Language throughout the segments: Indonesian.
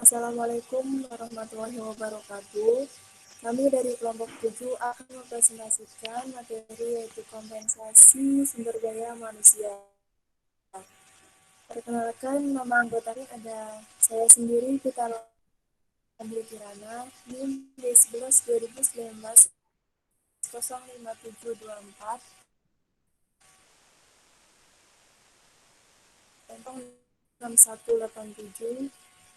Assalamualaikum warahmatullahi wabarakatuh. Kami dari kelompok 7 akan mempresentasikan materi yaitu kompensasi sumber daya manusia. Perkenalkan, nama anggotanya ada saya sendiri, Vita Lambi Kirana, NIM D11 2019 05724, Tentang 6187,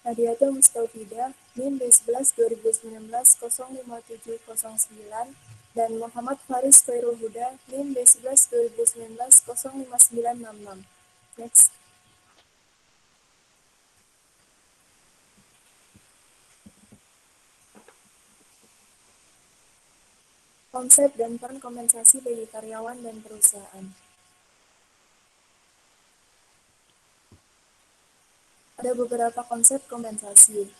Hadiata Mustaufida, NIM D11 2019 05709, dan Muhammad Faris Khairul Huda, NIM D11 2019 05966. Next. Konsep dan peran kompensasi bagi karyawan dan perusahaan. Ada beberapa konsep kompensasi.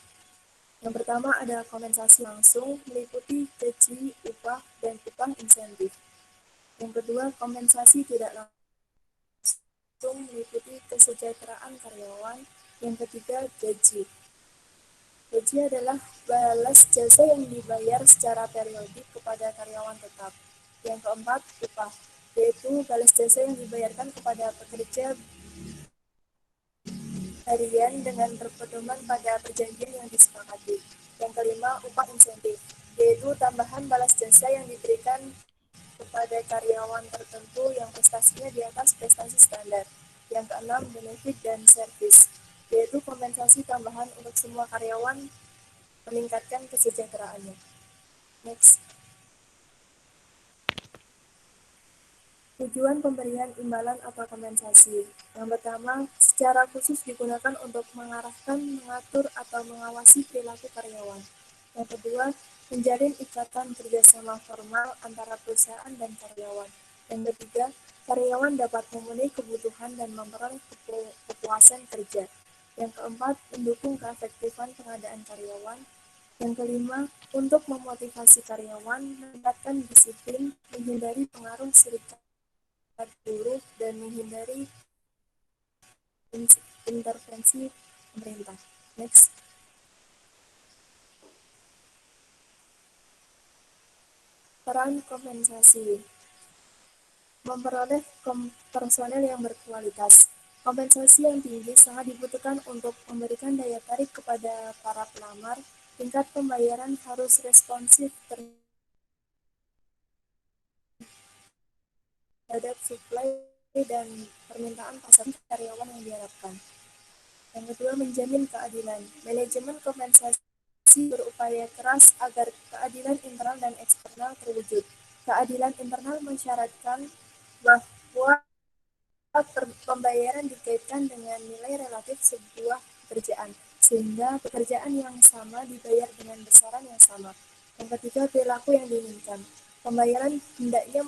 Yang pertama ada kompensasi langsung, meliputi gaji, upah, dan upah insentif. Yang kedua, kompensasi tidak langsung, meliputi kesejahteraan karyawan. Yang ketiga, gaji. Gaji adalah balas jasa yang dibayar secara periodik kepada karyawan tetap. Yang keempat, upah, yaitu balas jasa yang dibayarkan kepada pekerja harian dengan berpedoman pada perjanjian yang disepakati. Yang kelima, upah insentif, yaitu tambahan balas jasa yang diberikan kepada karyawan tertentu yang prestasinya di atas prestasi standar. Yang keenam, benefit dan service, yaitu kompensasi tambahan untuk semua karyawan meningkatkan kesejahteraannya. Next. Tujuan pemberian imbalan atau kompensasi. Yang pertama, secara khusus digunakan untuk mengarahkan, mengatur, atau mengawasi perilaku karyawan. Yang kedua, menjalin ikatan kerjasama formal antara perusahaan dan karyawan. Yang ketiga, karyawan dapat memenuhi kebutuhan dan memperoleh kepuasan kerja. Yang keempat, mendukung keefektifan pengadaan karyawan. Yang kelima, untuk memotivasi karyawan, meningkatkan disiplin, menghindari pengaruh serikat buruh, dan menghindari intervensi pemerintah. Next. Peran kompensasi. Memperoleh personel yang berkualitas. Kompensasi yang tinggi sangat dibutuhkan untuk memberikan daya tarik kepada para pelamar. Tingkat pembayaran harus responsif terhadap supply dan permintaan pasar karyawan yang diharapkan. Yang kedua, menjamin keadilan. Manajemen kompensasi berupaya keras agar keadilan internal dan eksternal terwujud. Keadilan internal mensyaratkan bahwa pembayaran dikaitkan dengan nilai relatif sebuah pekerjaan, sehingga pekerjaan yang sama dibayar dengan besaran yang sama. Yang ketiga, perilaku yang diinginkan. Pembayaran hendaknya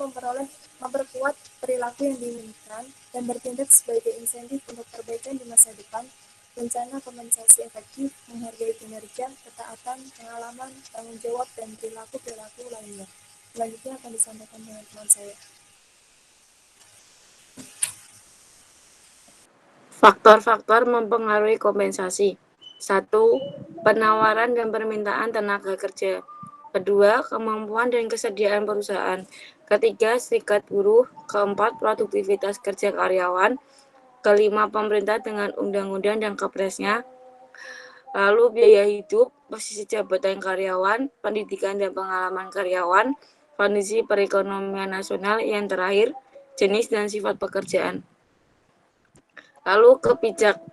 memperkuat perilaku yang diinginkan dan bertindak sebagai insentif untuk perbaikan di masa depan. Rencana kompensasi efektif menghargai kinerja, ketaatan, pengalaman, tanggung jawab, dan perilaku-perilaku lainnya. Selanjutnya akan disampaikan dengan teman saya. Faktor-faktor mempengaruhi kompensasi. 1. Penawaran dan permintaan tenaga kerja. Kedua, kemampuan dan kesediaan perusahaan. Ketiga, serikat buruh. Keempat, produktivitas kerja karyawan. Kelima, pemerintah dengan undang-undang dan kepresnya. Lalu biaya hidup, posisi jabatan karyawan, pendidikan dan pengalaman karyawan, kondisi perekonomian nasional. Yang terakhir, jenis dan sifat pekerjaan. Lalu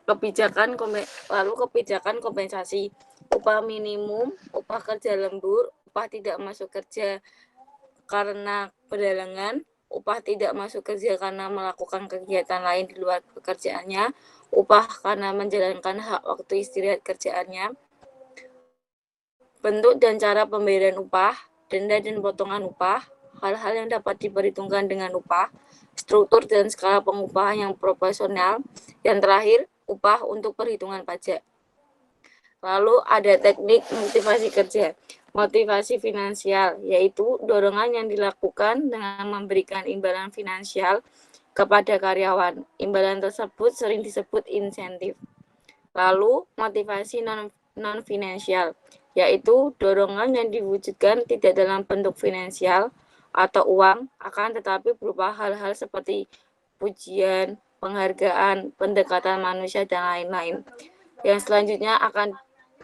kebijakan kompensasi. Upah minimum, upah kerja lembur, upah tidak masuk kerja karena perdagangan, upah tidak masuk kerja karena melakukan kegiatan lain di luar pekerjaannya, upah karena menjalankan hak waktu istirahat kerjaannya, bentuk dan cara pembayaran upah, denda dan potongan upah, hal-hal yang dapat diperhitungkan dengan upah, struktur dan skala pengupahan yang proporsional. Yang terakhir, upah untuk perhitungan pajak. Lalu ada teknik motivasi kerja. Motivasi finansial, yaitu dorongan yang dilakukan dengan memberikan imbalan finansial kepada karyawan. Imbalan tersebut sering disebut insentif. Lalu motivasi non-finansial, yaitu dorongan yang diwujudkan tidak dalam bentuk finansial atau uang, akan tetapi berupa hal-hal seperti pujian, penghargaan, pendekatan manusia, dan lain-lain. Yang selanjutnya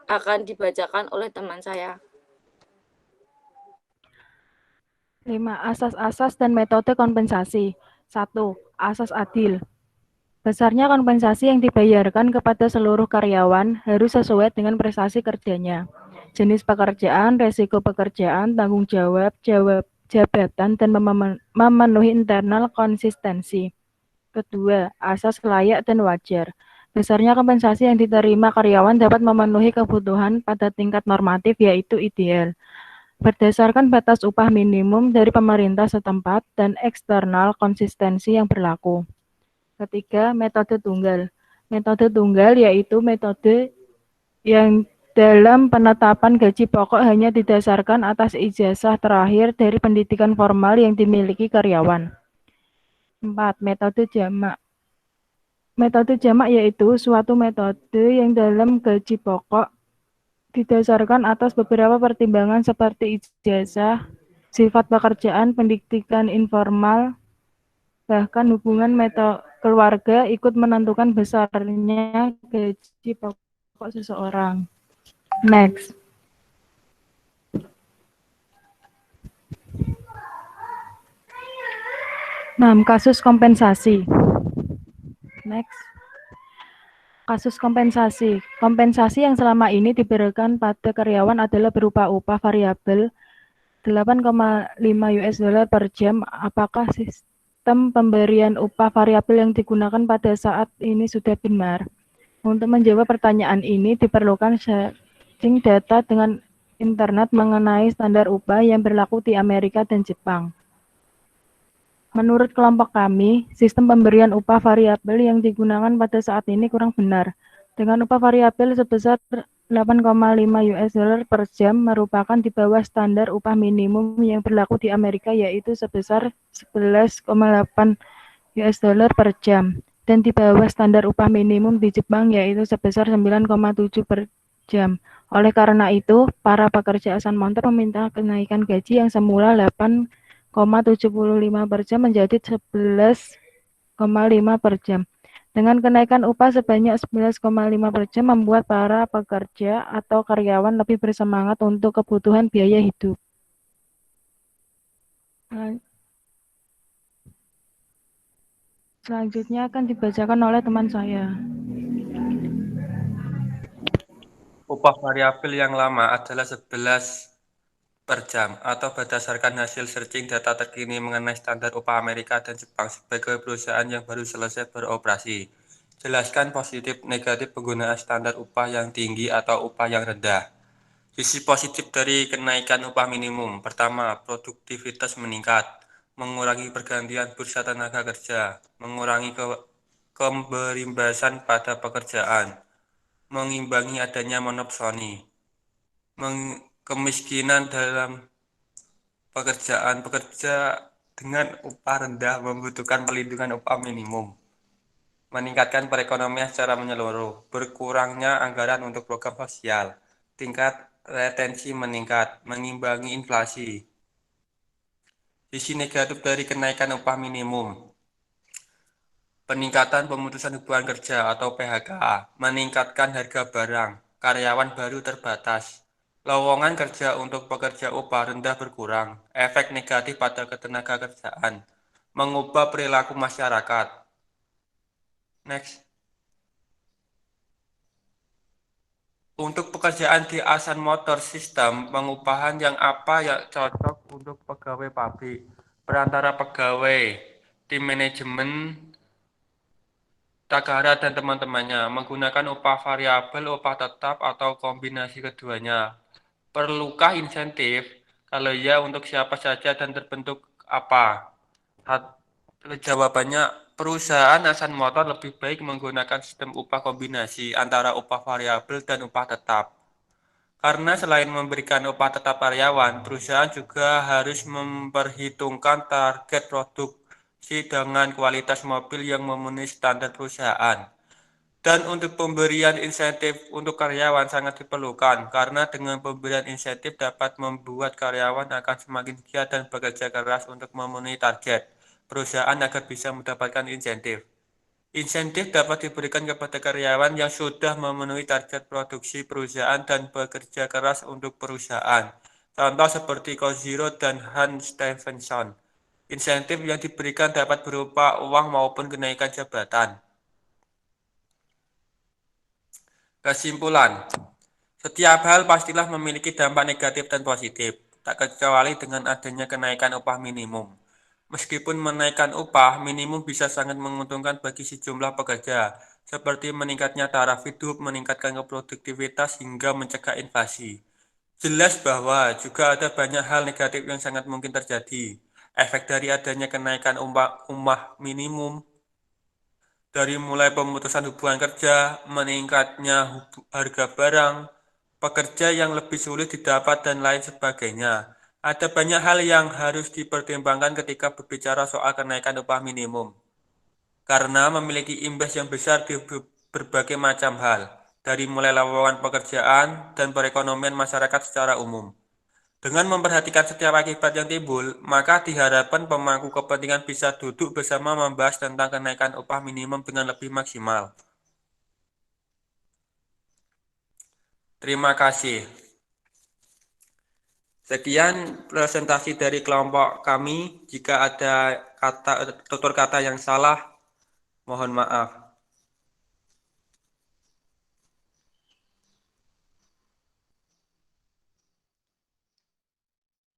akan dibacakan oleh teman saya. 5. Asas-asas dan metode kompensasi. 1. Asas adil. Besarnya kompensasi yang dibayarkan kepada seluruh karyawan harus sesuai dengan prestasi kerjanya. Jenis pekerjaan, resiko pekerjaan, tanggung jawab, jabatan, dan memenuhi internal konsistensi. Kedua, asas layak dan wajar. Besarnya kompensasi yang diterima karyawan dapat memenuhi kebutuhan pada tingkat normatif, yaitu ideal, berdasarkan batas upah minimum dari pemerintah setempat dan eksternal konsistensi yang berlaku. Ketiga, metode tunggal. Metode tunggal yaitu metode yang dalam penetapan gaji pokok hanya didasarkan atas ijazah terakhir dari pendidikan formal yang dimiliki karyawan. 4. Metode jamak. Metode jamak yaitu suatu metode yang dalam gaji pokok didasarkan atas beberapa pertimbangan seperti ijazah, sifat pekerjaan, pendidikan informal, bahkan hubungan keluarga ikut menentukan besarnya gaji pokok seseorang. Next. Kasus kompensasi. Next. Kasus kompensasi. Kompensasi yang selama ini diberikan pada karyawan adalah berupa upah variabel 8,5 US dollar per jam. Apakah sistem pemberian upah variabel yang digunakan pada saat ini sudah benar? Untuk menjawab pertanyaan ini diperlukan searching data dengan internet mengenai standar upah yang berlaku di Amerika dan Jepang. Menurut kelompok kami, sistem pemberian upah variabel yang digunakan pada saat ini kurang benar. Dengan upah variabel sebesar 8,5 US dollar per jam merupakan di bawah standar upah minimum yang berlaku di Amerika, yaitu sebesar 11,8 US dollar per jam, dan di bawah standar upah minimum di Jepang, yaitu sebesar 9,7 per jam. Oleh karena itu, para pekerja asal montor meminta kenaikan gaji yang semula 8,75 per jam menjadi 11,5 per jam. Dengan kenaikan upah sebanyak 11,5 per jam membuat para pekerja atau karyawan lebih bersemangat untuk kebutuhan biaya hidup. Selanjutnya akan dibacakan oleh teman saya. Upah variabel yang lama adalah 11 per jam atau berdasarkan hasil searching data terkini mengenai standar upah Amerika dan Jepang sebagai perusahaan yang baru selesai beroperasi. Jelaskan positif negatif penggunaan standar upah yang tinggi atau upah yang rendah. Sisi positif dari kenaikan upah minimum. Pertama, produktivitas meningkat, mengurangi pergantian bursa tenaga kerja, mengurangi keberimbasan pada pekerjaan, mengimbangi adanya monopsoni, kemiskinan dalam pekerjaan. Pekerja dengan upah rendah membutuhkan perlindungan upah minimum, meningkatkan perekonomian secara menyeluruh, berkurangnya anggaran untuk program sosial, tingkat retensi meningkat, mengimbangi inflasi. Sisi negatif dari kenaikan upah minimum. Peningkatan pemutusan hubungan kerja atau PHK, meningkatkan harga barang, karyawan baru terbatas, lowongan kerja untuk pekerja upah rendah berkurang, efek negatif pada ketenaga kerjaan, mengubah perilaku masyarakat. Next. Untuk pekerjaan di Asan Motor System, pengupahan yang cocok untuk pegawai pabrik, perantara pegawai, tim manajemen, Takara dan teman-temannya, menggunakan upah variabel, upah tetap, atau kombinasi keduanya. Perlukah insentif? Kalau ya, untuk siapa saja dan terbentuk apa? Jawabannya, perusahaan Asan Motor lebih baik menggunakan sistem upah kombinasi antara upah variabel dan upah tetap. Karena selain memberikan upah tetap karyawan, perusahaan juga harus memperhitungkan target produksi dengan kualitas mobil yang memenuhi standar perusahaan. Dan untuk pemberian insentif untuk karyawan sangat diperlukan, karena dengan pemberian insentif dapat membuat karyawan akan semakin giat dan bekerja keras untuk memenuhi target perusahaan agar bisa mendapatkan insentif. Insentif dapat diberikan kepada karyawan yang sudah memenuhi target produksi perusahaan dan bekerja keras untuk perusahaan. Contoh seperti Koziro dan Hans Stephenson. Insentif yang diberikan dapat berupa uang maupun kenaikan jabatan. Kesimpulan, setiap hal pastilah memiliki dampak negatif dan positif, tak kecuali dengan adanya kenaikan upah minimum. Meskipun menaikkan upah minimum bisa sangat menguntungkan bagi sejumlah pekerja, seperti meningkatnya taraf hidup, meningkatkan produktivitas, hingga mencegah inflasi. Jelas bahwa juga ada banyak hal negatif yang sangat mungkin terjadi. Efek dari adanya kenaikan upah minimum, dari mulai pemutusan hubungan kerja, meningkatnya harga barang, pekerja yang lebih sulit didapat, dan lain sebagainya. Ada banyak hal yang harus dipertimbangkan ketika berbicara soal kenaikan upah minimum, karena memiliki imbas yang besar di berbagai macam hal, dari mulai lowongan pekerjaan dan perekonomian masyarakat secara umum. Dengan memperhatikan setiap akibat yang timbul, maka diharapkan pemangku kepentingan bisa duduk bersama membahas tentang kenaikan upah minimum dengan lebih maksimal. Terima kasih. Sekian presentasi dari kelompok kami. Jika ada tutur kata yang salah, mohon maaf.